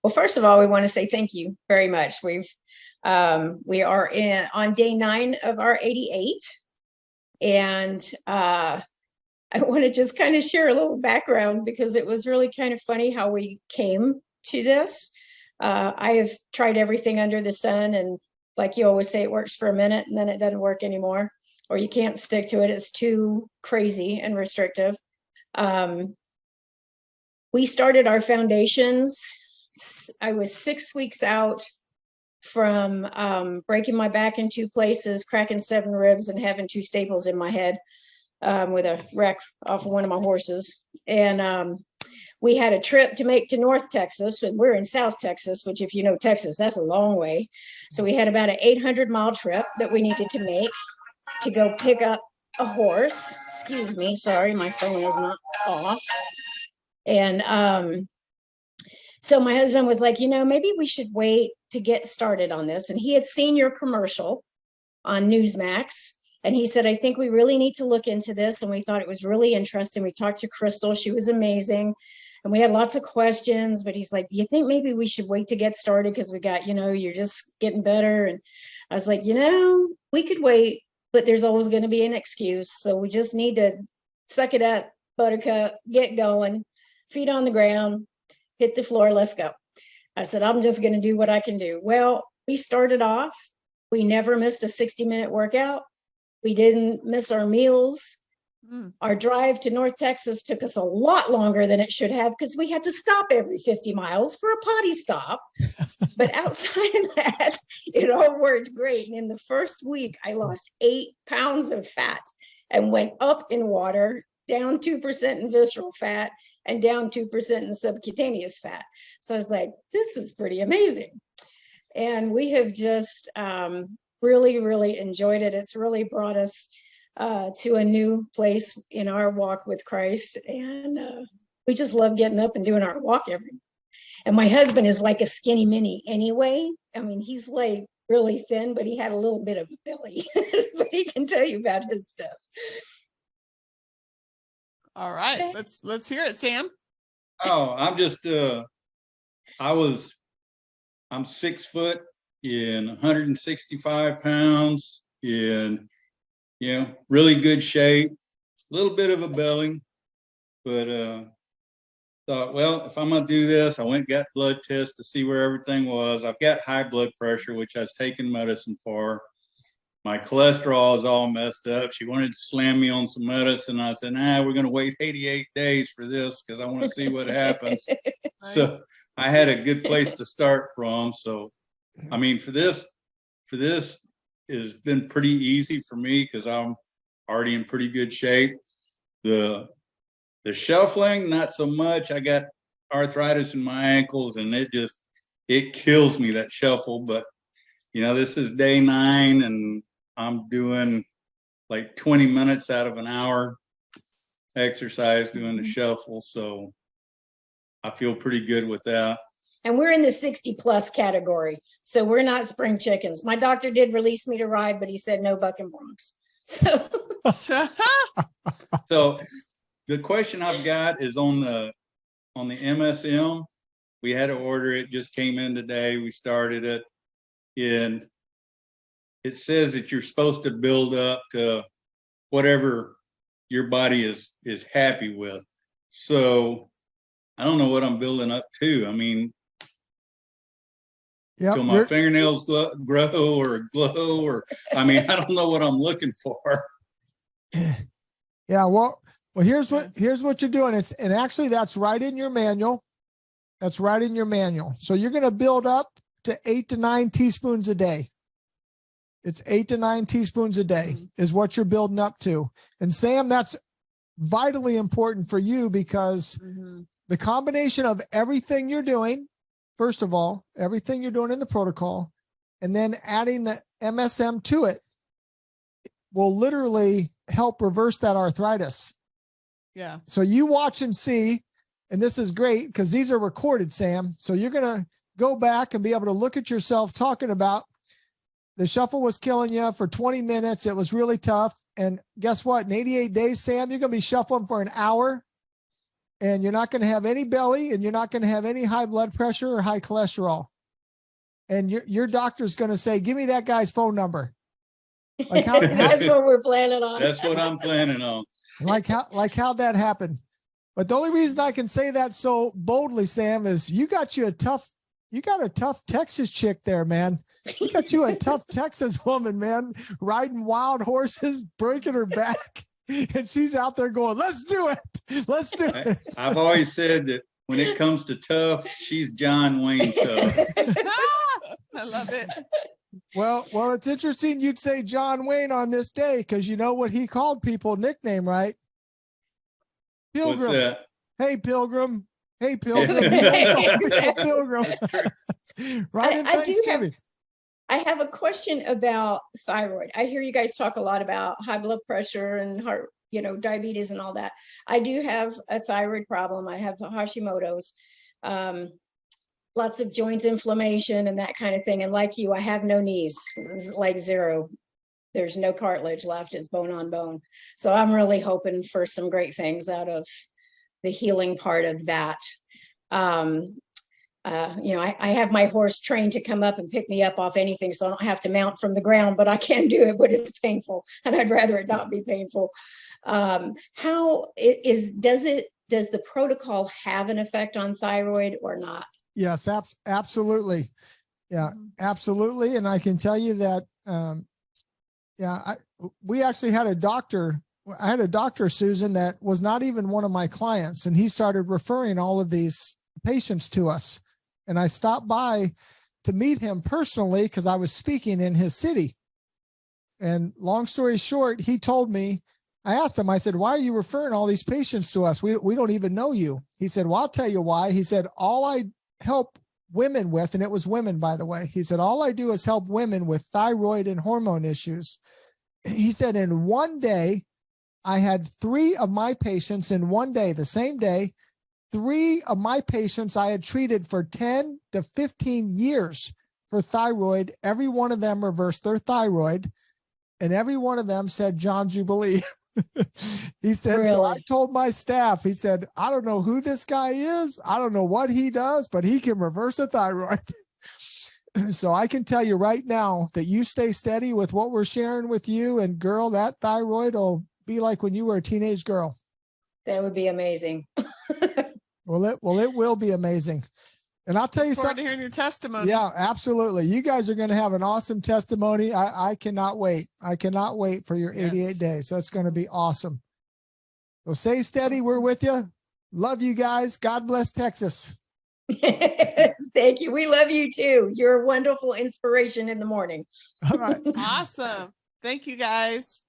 Well, first of all, we want to say thank you very much. We are on day 9 of our 88. And I want to just kind of share a little background because it was really kind of funny how we came to this. I have tried everything under the sun, and like you always say, it works for a minute and then it doesn't work anymore, or you can't stick to it. It's too crazy and restrictive. We started our foundations. I was 6 weeks out from breaking my back in 2 places, cracking 7 ribs, and having 2 staples in my head with a wreck off of one of my horses. And we had a trip to make to North Texas, and we're in South Texas, which, if you know Texas, that's a long way. So we had about an 800-mile trip that we needed to make to go pick up a horse. Excuse me, sorry, my phone is not off. And so my husband was like, maybe we should wait to get started on this. And he had seen your commercial on Newsmax. And he said, I think we really need to look into this. And we thought it was really interesting. We talked to Crystal. She was amazing. And we had lots of questions. But he's like, do you think maybe we should wait to get started? Because we got, you're just getting better. And I was like, we could wait, but there's always going to be an excuse. So we just need to suck it up, buttercup, get going, feet on the ground, hit the floor, let's go. I said, I'm just going to do what I can do. Well, we started off. We never missed a 60-minute workout. We didn't miss our meals. Our drive to North Texas took us a lot longer than it should have because we had to stop every 50 miles for a potty stop. But outside of that, it all worked great. And in the first week, I lost 8 pounds of fat and went up in water, down 2% in visceral fat, and down 2% in subcutaneous fat. So I was like, this is pretty amazing. And we have just really, really enjoyed it. It's really brought us to a new place in our walk with Christ. And we just love getting up and doing our walk every day. And my husband is like a skinny mini anyway. I mean, he's like really thin, but he had a little bit of a belly. But he can tell you about his stuff. All right, okay. Let's hear it, Sam. Oh, I'm 6 foot and 165 pounds in, really good shape, a little bit of a belly, but thought, well, if I'm going to do this, I went and got blood tests to see where everything was. I've got high blood pressure, which I was taking medicine for. My cholesterol is all messed up. She wanted to slam me on some medicine. I said, we're going to wait 88 days for this because I want to see what happens. Nice. So I had a good place to start from. So, I mean, for this has been pretty easy for me because I'm already in pretty good shape. The shuffling, not so much. I got arthritis in my ankles and it kills me, that shuffle. But, this is day 9 and I'm doing like 20 minutes out of an hour exercise doing the shuffle. So I feel pretty good with that. And we're in the 60 plus category. So we're not spring chickens. My doctor did release me to ride, but he said no bucking broncs. So the question I've got is on the MSM. We had to order it, just came in today. We started it. And it says that you're supposed to build up to whatever your body is happy with. So I don't know what I'm building up to. I mean, till my fingernails grow or glow, or I mean, I don't know what I'm looking for. Yeah, well, here's what you're doing. And actually that's right in your manual. That's right in your manual. So you're going to build up to 8 to 9 teaspoons a day. It's 8 to 9 teaspoons a day is what you're building up to. And Sam, that's vitally important for you because the combination of everything you're doing, first of all, everything you're doing in the protocol, and then adding the MSM to it will literally help reverse that arthritis. Yeah. So you watch and see, and this is great because these are recorded, Sam. So you're going to go back and be able to look at yourself talking about the shuffle was killing you for 20 minutes. It was really tough. And guess what? In 88 days, Sam, you're going to be shuffling for an hour and you're not going to have any belly, and you're not going to have any high blood pressure or high cholesterol. And your doctor's going to say, give me that guy's phone number. Like how That's what we're planning on. That's what I'm planning on. like how that happened. But the only reason I can say that so boldly, Sam, is you got a tough Texas chick there, man. You got you a tough Texas woman, man, riding wild horses, breaking her back. And she's out there going, let's do it. Let's do it. I've always said that when it comes to tough, she's John Wayne tough. I love it. Well, it's interesting you'd say John Wayne on this day, because you know what he called people nickname, right? Pilgrim. What's that? Hey, Pilgrim. Hey, Pilgrim. Hey, Pilgrim. Right in Thanksgiving. I have a question about thyroid. I hear you guys talk a lot about high blood pressure and heart, diabetes and all that. I do have a thyroid problem. I have Hashimoto's, lots of joints inflammation and that kind of thing. And like you, I have no knees. It's like zero. There's no cartilage left. It's bone on bone. So I'm really hoping for some great things out of the healing part of that. I have my horse trained to come up and pick me up off anything, so I don't have to mount from the ground, but I can do it, but it's painful, and I'd rather it not be painful. Does the protocol have an effect on thyroid or not? Yes, absolutely. Yeah, absolutely. And I can tell you that, we actually had a doctor. I had a doctor, Susan, that was not even one of my clients, and he started referring all of these patients to us. And I stopped by to meet him personally because I was speaking in his city. And long story short, he told me, I asked him, I said, why are you referring all these patients to us? We don't even know you. He said, well, I'll tell you why. He said, all I help women with, and it was women, by the way. He said, all I do is help women with thyroid and hormone issues. He said, in one day, I had 3 of my patients in one day, the same day. 3 of my patients I had treated for 10 to 15 years for thyroid. Every one of them reversed their thyroid, and every one of them said John Jubilee. He said, really? So I told my staff, he said, I don't know who this guy is. I don't know what he does, but he can reverse a thyroid. So I can tell you right now that you stay steady with what we're sharing with you, and girl, that thyroid will be like when you were a teenage girl. That would be amazing. Well, it will be amazing. And I'll tell you something. To hearing your testimony. Yeah, absolutely. You guys are going to have an awesome testimony. I cannot wait. I cannot wait for your 88 days. That's going to be awesome. So stay steady. We're with you. Love you guys. God bless Texas. Thank you. We love you too. You're a wonderful inspiration in the morning. All right. Awesome. Thank you guys.